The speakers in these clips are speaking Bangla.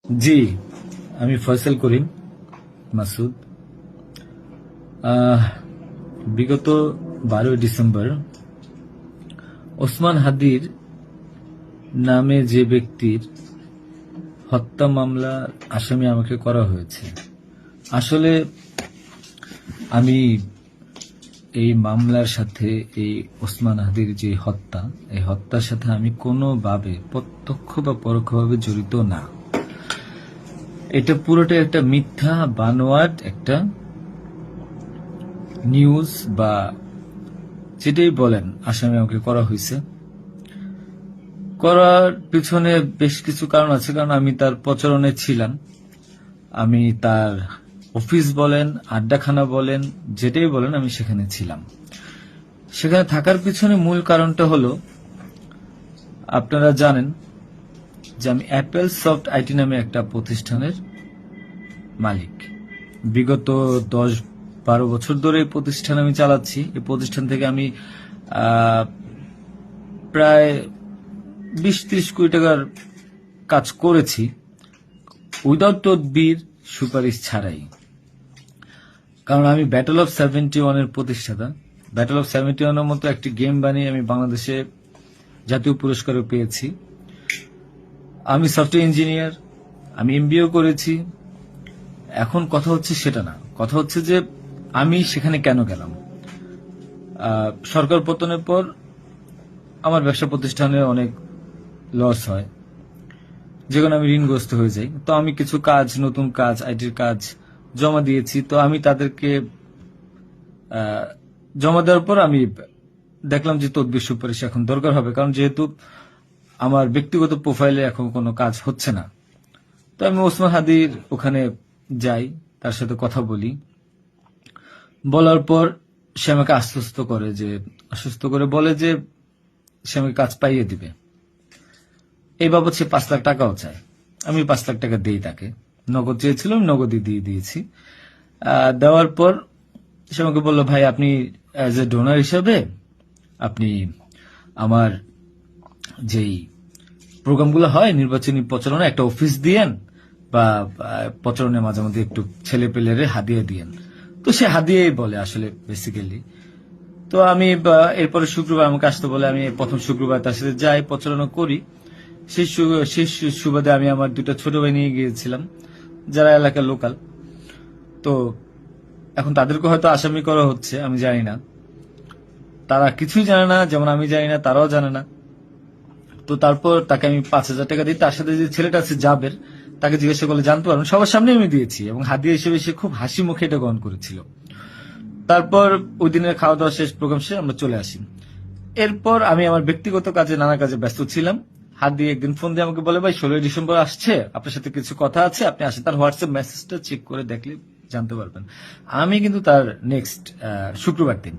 জি, আমি ফয়সাল করিম মাসুদ। আহ, বিগত 12 ডিসেম্বর ওসমান হাদির নামে যে ব্যক্তির হত্যা মামলার আসামি আমাকে করা হয়েছে। আসলে আমি এই মামলার সাথে, এই ওসমান হাদির যে হত্যা, এই হত্যার সাথে আমি কোনোভাবে প্রত্যক্ষ বা পরোক্ষভাবে জড়িত না। এটা পুরোটাই একটা মিথ্যা বানোয়াট একটা নিউজ, বা যেটাই বলেন আসামি আমাকে করা হয়েছে। করার পিছনে বেশ কিছু কারণ আছে, কারণ আমি তার প্রচারণে ছিলাম। আমি তার অফিস বলেন, আড্ডাখানা বলেন, যেটাই বলেন, আমি সেখানে ছিলাম। সেখানে থাকার পিছনে মূল কারণটা হলো, আপনারা জানেন যে আমি অ্যাপেল সফট আইটি নামে একটা প্রতিষ্ঠানের মালিক। বিগত 10-12 বছর ধরে এই প্রতিষ্ঠান আমি চালাচ্ছি। এই প্রতিষ্ঠান থেকে আমি প্রায় 20-30 কোটি টাকার কাজ করেছি, উইদাউট তদবির, সুপারিশ ছাড়াই। কারণ আমি ব্যাটল অফ 71-এর প্রতিষ্ঠাতা। ব্যাটল অফ 71-এর মতো একটি গেম বানিয়ে আমি বাংলাদেশে জাতীয় পুরস্কারও পেয়েছি। আমি সফটওয়্যার ইঞ্জিনিয়ার, আমি এমবিএও করেছি। এখন কথা হচ্ছে সেটা না, কথা হচ্ছে যে আমি সেখানে কেন গেলাম। সরকার পতনের পর আমার ব্যবসা প্রতিষ্ঠানে অনেক লস হয়, যেখানে আমি ঋণগ্রস্ত হয়ে যাই। তো আমি কিছু কাজ, নতুন কাজ, আইটির কাজ জমা দিয়েছি। তো আমি তাদেরকে জমা দেওয়ার পর আমি দেখলাম যে তদবির সুপারিশ এখন দরকার হবে, কারণ যেহেতু আমার ব্যক্তিগত প্রোফাইলে এখন কোনো কাজ হচ্ছে না। তো আমি ওসমান হাদির ওখানে যাই, তার সাথে কথা বলি। বলার পর সে আমাকে আশ্বস্ত করে বলে যে সে আমাকে কাজ পাইয়ে দিবে। এই বাবদ সে 5 লাখ টাকাও চায়। আমি 5 লাখ টাকা দিই তাকে। নগদ চেয়েছিল, আমি নগদই দিয়ে দিয়েছি। দেওয়ার পর সে আমাকে বলল, ভাই আপনি অ্যাজ এ ডোনার হিসাবে আপনি আমার যেই প্রোগ্রামগুলো হয় নির্বাচনী প্রচারণা, একটা অফিস দিয়েন, বা প্রচারণে মাঝে মধ্যে একটু ছেলে পেলেরে হাদিয়া দিয়েন। তো সে হাদিয়াই বলে আসলে বেসিক্যালি। তো আমি এরপরে শুক্রবার আমাকে আসতে বলে, আমি প্রথম শুক্রবার তার সাথে যাই, প্রচারণা করি। সেই সুবাদে আমি আমার 2টা ছোট ভাই নিয়ে গিয়েছিলাম, যারা এলাকার লোকাল। তো এখন তাদেরকে হয়তো আসামি করা হচ্ছে, আমি জানি না। তারা কিছুই জানে না, যেমন আমি জানি না, তারাও জানে না। তো তারপর তাকে আমি 5,000 টাকা দিই। তার সাথে যে ছেলেটা আছে জাবের, তাকে জিজ্ঞাসা করলে জানতে পারবেন, সবার সামনে আমি দিয়েছি, এবং হাদিয়া হিসেবে সে খুব হাসি মুখে এটা গ্রহণ করেছিল। তারপর ওই দিনের খাওয়া দাওয়া শেষ, প্রোগ্রাম শেষ, আমরা চলে আসি। এরপর আমি আমার ব্যক্তিগত কাজে, নানা কাজে ব্যস্ত ছিলাম। হাত দিয়ে একদিন ফোন দিয়ে আমাকে বলে, ভাই 16 ডিসেম্বর আসছে, আপনার সাথে কিছু কথা আছে, আপনি আসেন। তার হোয়াটসঅ্যাপ মেসেজটা চেক করে দেখলে জানতে পারবেন। আমি কিন্তু তার নেক্সট শুক্রবার দিন,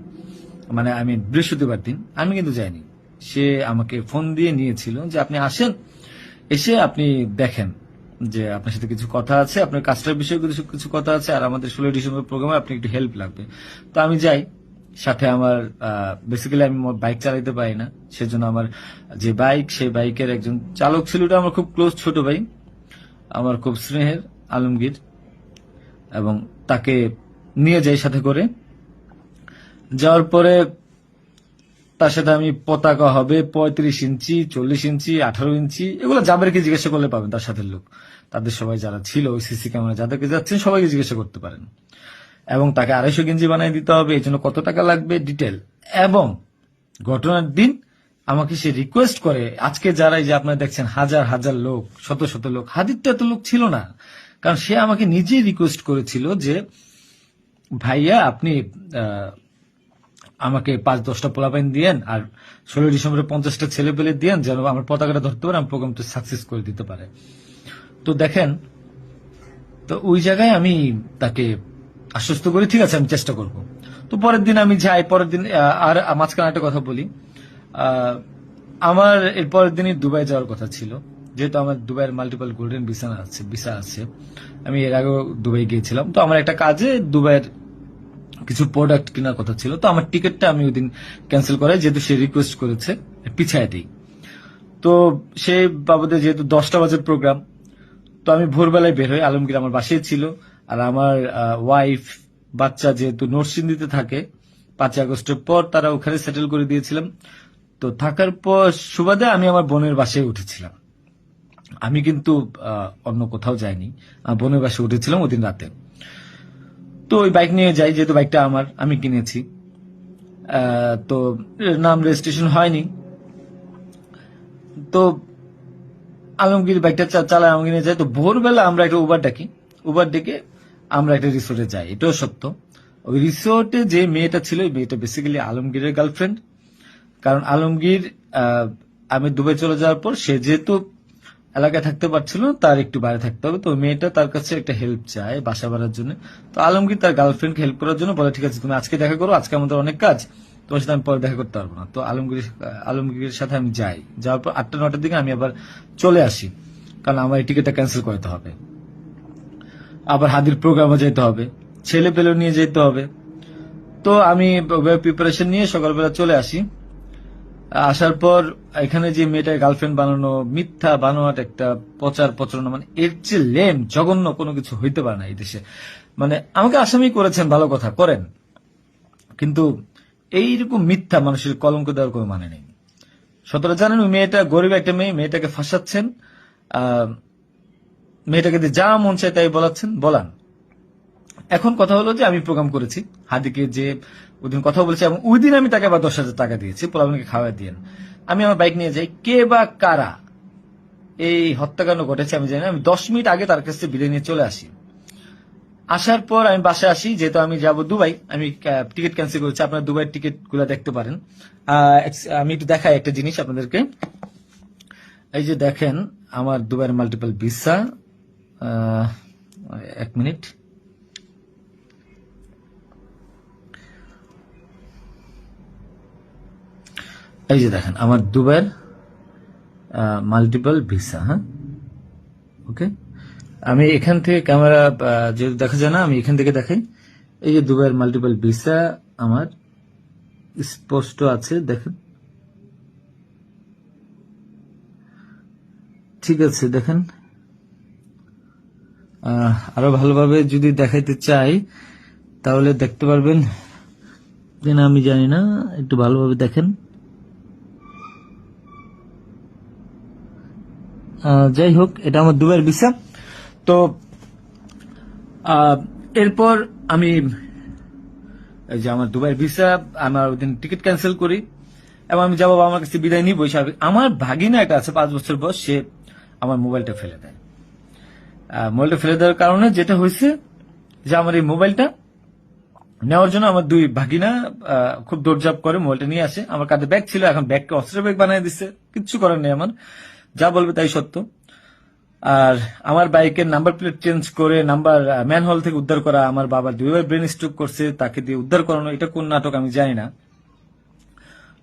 মানে আমি বৃহস্পতিবার দিন, আমি কিন্তু যাইনি। সে আমাকে ফোন দিয়ে নিয়েছিল যে আপনি আসেন, এসে আপনি দেখেন যে আপনার সাথে কিছু কথা আছে, আপনার কাজটার বিষয়ে কিছু কথা আছে, আর আমাদের 16 ডিসেম্বর প্রোগ্রামে আপনি একটু হেল্প লাগবে। তো আমি যাই। সাথে আমার বেসিক্যালি আমি বাইক চালাইতে পারি না, সেজন্য আমার যে বাইক, সেই বাইকের একজন চালক ছিল, ওটা আমার খুব ক্লোজ ছোট ভাই, আমার খুব স্নেহের, আলমগীর। এবং তাকে নিয়ে যাই সাথে করে। যাওয়ার পরে তার সাথে আমি, পতাকা হবে 35 ইঞ্চি, 40 ইঞ্চি, 18 ইঞ্চি, এগুলো জাবেরকে জিজ্ঞাসা করলে পাবেন, তার সাথে লোক, তাদের সবাই যারা ছিল ওই সিসি ক্যামেরা যাদেরকে যাচ্ছেন সবাইকে জিজ্ঞাসা করতে পারেন। এবং তাকে 250 গেঞ্জি বানিয়ে দিতে হবে, এই জন্য কত টাকা লাগবে ডিটেল। এবং ঘটনার দিন আমাকে সে রিকোয়েস্ট করে, আজকে যারা এই যে আপনারা দেখছেন হাজার হাজার লোক, শত শত লোক, হাদির তো এত লোক ছিল না, কারণ সে আমাকে নিজেই রিকোয়েস্ট করেছিল যে ভাইয়া আপনি আমাকে 5-10টা পোলাপাইন দিয়েন, আর 16 ডিসেম্বরে 50টা ছেলে পেলে দিয়েন, যেন আমার পতাকাটা ধরতে পারে, আমার প্রোগ্রামটা সাকসেস করে দিতে পারে। তো দেখেন, তো ওই জায়গায় আমি তাকে আশ্বস্ত করি, ঠিক আছে আমি চেষ্টা করব। তো পরের দিন আমি যাই। পরের দিন আর মাঝখানে একটা কথা বলি, আমার এর পরের দিনই দুবাই যাওয়ার কথা ছিল, যেহেতু আমার দুবাইয়ের মাল্টিপল গোল্ডেন ভিসা আছে। আমি এর আগেও দুবাই গিয়েছিলাম। তো আমার একটা কাজে দুবাইয়ের কিছু প্রোডাক্ট কেনার কথা ছিল। তো আমার টিকিটটা আমি ওই দিন ক্যান্সেল করাই, যেহেতু সে রিকোয়েস্ট করেছে, পিছায় দিই। তো সেই বাবদে যেহেতু 10টা বাজের প্রোগ্রাম, তো আমি ভোরবেলায় বের হই, আলমগীর আমার বাসায় ছিল। আর আমার ওয়াইফ, বাচ্চা যেহেতু নরসিংদীতে থাকে, 5ই আগস্টের পর তারা ওখানে সেটেল করে দিয়েছিলাম। তো থাকার পর সুবাদে আমি আমার বোনের বাসায় উঠেছিলাম। আমি কিন্তু অন্য কোথাও যাইনি, আমার বোনের বাসায় উঠেছিলাম ওদিন রাতে। তো ওই বাইক নিয়ে যাই, যেহেতু বাইকটা আমার, আমি কিনেছি। তো নাম রেজিস্ট্রেশন হয়নি। তো আলমগীর বাইকটা চালায়, আলমগীর নিয়ে যায়। তো ভোরবেলা আমরা একটা উবার ডাকি, উবার ডেকে আমরা একটা রিসোর্টে যাই। এটাও সত্য, ওই রিসোর্টে যে মেয়েটা ছিল, ওই মেয়েটা বেসিক্যালি আলমগীরের গার্লফ্রেন্ড। কারণ আলমগীর আমি দুবাই চলে যাওয়ার পর সে যেহেতু এলাকায় থাকতে পারছিল না, তার একটু বাইরে থাকতে হবে। তো ওই মেয়েটা তার কাছে একটা হেল্প চায় বাসা ভাড়ার জন্য। তো আলমগীর তার গার্লফ্রেন্ডকে হেল্প করার জন্য বলে, ঠিক আছে তুমি আজকে দেখা করো, আজকে আমাদের অনেক কাজ, তোমার সাথে আমি পরে দেখা করতে পারবো না। তো আলমগীরের সাথে আমি যাই। যাওয়ার পর 8টা-9টার দিকে আমি আবার চলে আসি, কারণ আমার এই টিকিটটা ক্যান্সেল করতে হবে। আবার হাদির প্রোগ্রামে যেতে হবে, ছেলে পেলেও নিয়ে যেতে হবে। তো আমি প্রিপারেশন নিয়ে সকালবেলা চলে আসি। আসার পর এখানে যে মেয়েটার গার্লফ্রেন্ড বানানো, মিথ্যা বানোয়াট একটা প্রচার প্রচারণা, মানে এর চেয়ে লেম জঘন্য কোনো কিছু হইতে পারে না এই দেশে। মানে আমাকে আসামি করেছেন, ভালো কথা করেন, কিন্তু এইরকম মিথ্যা মানুষের কলঙ্ক দেওয়ার কোনো মানে নেই। সতরা জানেন, ওই মেয়েটা গরিব একটা মেয়ে, মেয়েটাকে ফাঁসাচ্ছেন, মেয়েটাকে দিয়ে যা মন চায় তাই বলাচ্ছেন, বলান। এখন কথা হলো যে আমি প্রোগ্রাম করেছি, হাদিকে যে ওইদিন কথা বলেছি, এবং ওই দিন আমি তাকে আবার 10,000 টাকা দিয়েছি, পোলাপানকে খাওয়া দিয়ে। আমি আমার বাইক নিয়ে যাই, কে বা কারা এই হত্যাকাণ্ড ঘটেছে আমি জানি না। আমি 10 মিনিট আগে তার কাছে বিদায় নিয়ে চলে আসি। আসার পর আমি বাসায় আসি, যেহেতু আমি যাব দুবাই, আমি টিকিট ক্যান্সেল করেছি। আপনারা দুবাইয়ের টিকিট গুলা দেখতে পারেন। আমি একটু দেখাই একটা জিনিস আপনাদেরকে। এই যে দেখেন আমার দুবাইয়ের মাল্টিপল ভিসা। 1 মিনিট। এই যে দেখেন আমার দুবাইয়ের মাল্টিপল ভিসা। হ্যাঁ, ওকে। আমি এখান থেকে ক্যামেরা যেহেতু দেখা যায় না, আমি এখান থেকে দেখাই। এই যে দুবাইয়ের মাল্টিপল ভিসা আমার স্পষ্ট আছে, দেখেন। ঠিক আছে, দেখেন। আরো ভালোভাবে যদি দেখাইতে চাই তাহলে দেখতে পারবেন, না আমি জানি না, একটু ভালোভাবে দেখেন। যাই হোক, এটা আমার দুবাইয়ের ভিসা। তো এরপর আমি এই যে আমার দুবাইয়ের ভিসা, আমার ওইদিন টিকিট ক্যান্সেল করি এবং আমি যাবো আমার কাছে বিদায় নিই। বৈশাখ আমার ভাগিনা একটা আছে 5 বছর বয়স, সে আমার মোবাইলটা ফেলে দেয়। মোবাইলটা ফেলে দেওয়ার কারণে যেটা হয়েছে যে আমার এই মোবাইলটা নেওয়ার জন্য আমার দুই ভাগিনা খুব দৌড়ঝাঁপ করে মোবাইলটা নিয়ে আসে। আমার কাঁধে ব্যাগ ছিল, এখন ব্যাগকে অস্ত্রের ব্যাগ বানিয়ে দিচ্ছে, কিচ্ছু করার নেই আমার, যা বলবে তাই সত্য। আর আমার বাইকের নাম্বার প্লেট চেঞ্জ করে নাম্বার ম্যানহোল থেকে উদ্ধার করা, আমার বাবা 2বার ব্রেন স্ট্রোক করছে, তাকে দিয়ে উদ্ধার করানো, এটা কোন নাটক আমি জানি না।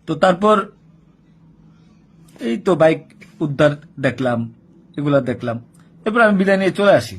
তো তারপর এই তো বাইক উদ্ধার দেখলাম, এগুলা দেখলাম। এরপর আমি বিদায় নিয়ে চলে আসি।